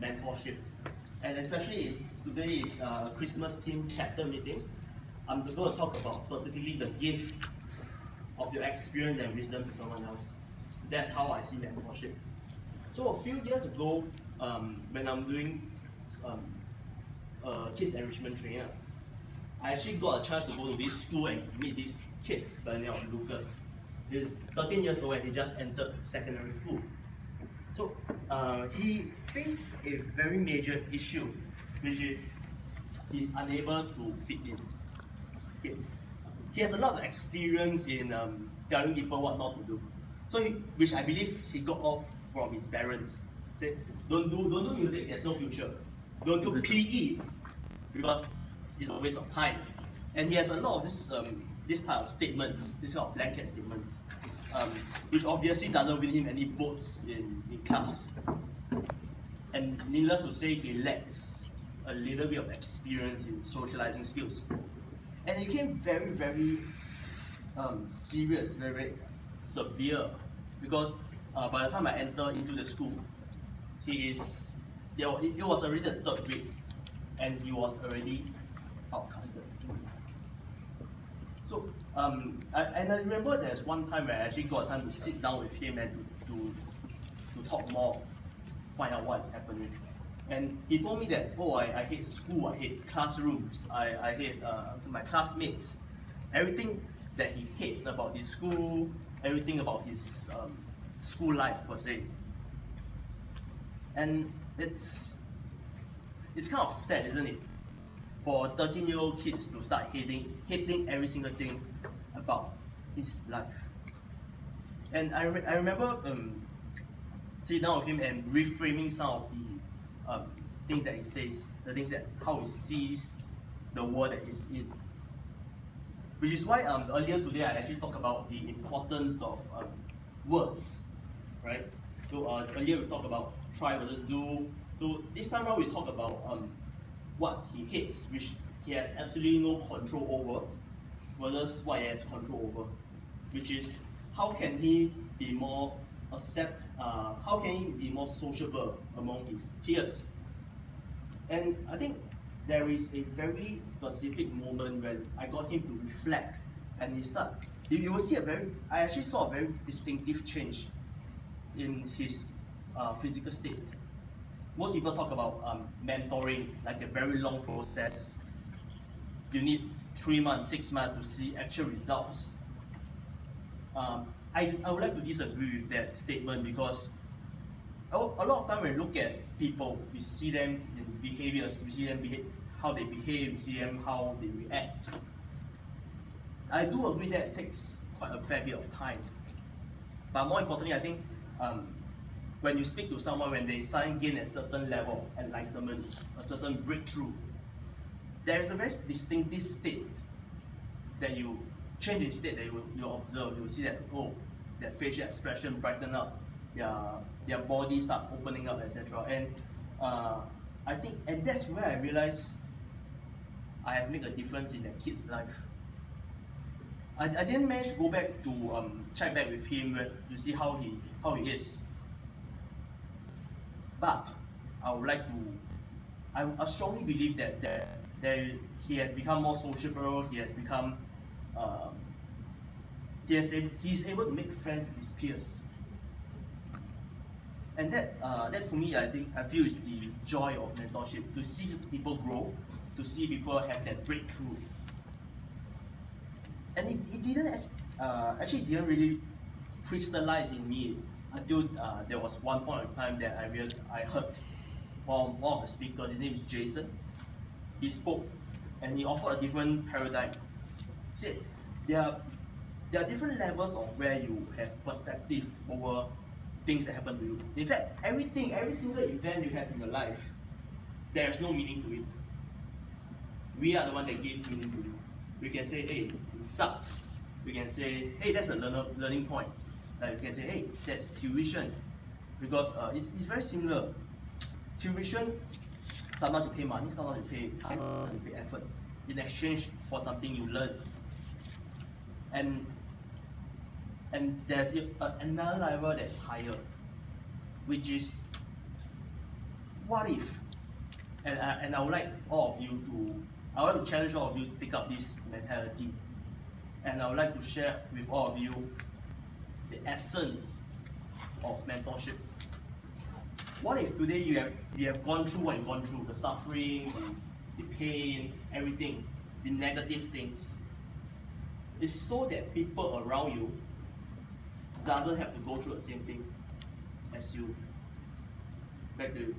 mentorship, and especially today is Christmas themed chapter meeting. I'm going to talk about specifically the gift of your experience and wisdom to someone else. That's how I see mentorship. So a few years ago, when I'm doing kids enrichment trainer, I actually got a chance to go to this school and meet this kid by the name of Lucas. He's 13 years old and he just entered secondary school. So he faced a very major issue, which is he's unable to fit in. Okay. He has a lot of experience in telling people what not to do. So which I believe he got off from his parents. Okay? Don't do music, there's no future. Don't do PE because it's a waste of time. And he has a lot of this type of statements, this kind of blanket statements, which obviously doesn't win him any votes in class. And needless to say, he lacks a little bit of experience in socializing skills. And it became very, very serious, very, very severe, because by the time I entered into the school, it was already the third grade, and he was already outcasted. So, I remember there's one time where I actually got time to sit down with him and to talk more, find out what is happening. And he told me that, oh, I hate school, I hate classrooms, I hate my classmates, everything that he hates about his school, everything about his school life per se. And it's kind of sad, isn't it? For 13-year-old kids to start hating every single thing about his life. And I remember sitting down with him and reframing some of the things that he says, the things that how he sees the world that he's in. Which is why earlier today I actually talked about the importance of words, right? So earlier we talked about try versus do. So this time around we talk about what he hates, which he has absolutely no control over, versus what he has control over, which is how can he be more how can he be more sociable among his peers. And I think there is a very specific moment when I got him to reflect, and you will see I actually saw a very distinctive change in his physical state. Most people talk about mentoring like a very long process. You need 3 months, 6 months to see actual results. I would like to disagree with that statement, because a lot of time when we look at people, we see them in behaviors, we see them how they behave, we see them how they react. I do agree that it takes quite a fair bit of time. But more importantly, I think when you speak to someone, when they suddenly gain a certain level of enlightenment, a certain breakthrough, there is a very distinctive state that you change in state that you observe. You see that, oh, that facial expression brighten up, their body start opening up, etc. And I think, and that's where I realized I have made a difference in that kid's life. I didn't manage to go back to check back with him to see how he is. But I would like to, I strongly believe that he has become more sociable, he has become, he's able to make friends with his peers. And that to me, I feel is the joy of mentorship, to see people grow, to see people have that breakthrough. And it didn't didn't really crystallize in me until there was one point of time that I heard from one of the speakers. His name is Jason. He spoke and he offered a different paradigm. He said there are different levels of where you have perspective over things that happen to you. In fact, every single event you have in your life, there is no meaning to it. We are the one that give meaning to it. We can say, hey, it sucks. We can say, hey, that's a learning point. We can say, hey, that's tuition. Because it's very similar. Tuition, sometimes you pay money, sometimes you pay time, you pay effort in exchange for something you learn. And there's another level that's higher, which is what if, and I would like all of you to, I would like to challenge all of you to pick up this mentality, and I would like to share with all of you the essence of mentorship. What if today you have gone through what you've gone through, the suffering, the pain, everything, the negative things? It's so that people around you doesn't have to go through the same thing as you. Back to you.